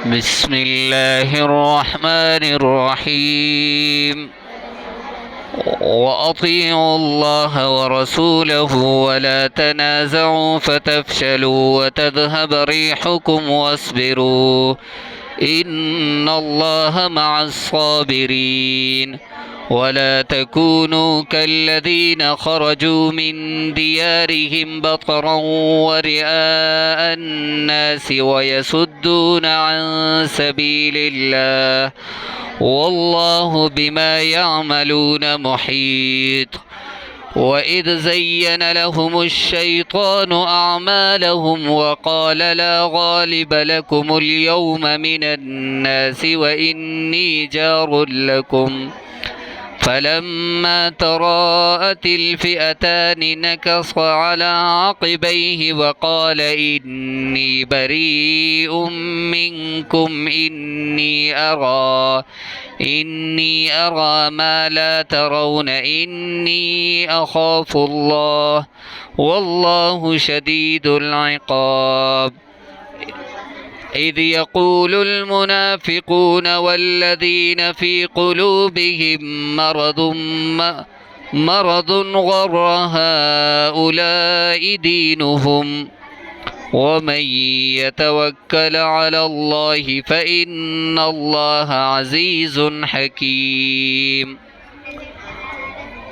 بسم الله الرحمن الرحيم وأطيعوا الله ورسوله ولا تنازعوا فتفشلوا وتذهب ريحكم واصبروا إن الله مع الصابرين ولا تكونوا كالذين خرجوا من ديارهم بطرا ورئاء الناس ويصدون عن سبيل الله والله بما يعملون محيط وإذ زين لهم الشيطان أعمالهم وقال لا غالب لكم اليوم من الناس وإني جار لكم فلما تراءت الفئتان نكص على عقبيه وقال إني بريء منكم إني أرى ما لا ترون إني أخاف الله والله شديد العقاب إذ يقول المنافقون والذين في قلوبهم مرض غر هؤلاء دينهم ومن يتوكل على الله فإن الله عزيز حكيم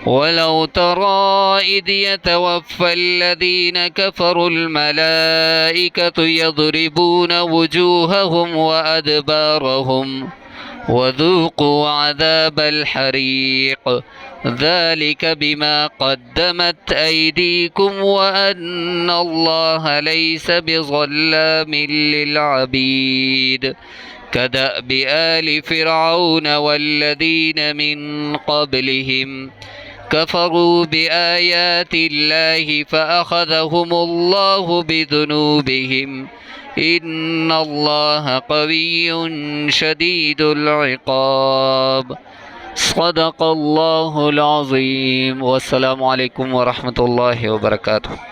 ولو ترى إذ يتوفى الذين كفروا الملائكة يضربون وجوههم وأدبارهم وذوقوا عذاب الحريق ذلك بما قدمت أيديكم وأن الله ليس بظلام للعبيد كدأب آل فرعون والذين من قبلهم كفروا بآيات الله فأخذهم الله بذنوبهم إن الله قوي شديد العقاب صدق الله العظيم والسلام عليكم ورحمة الله وبركاته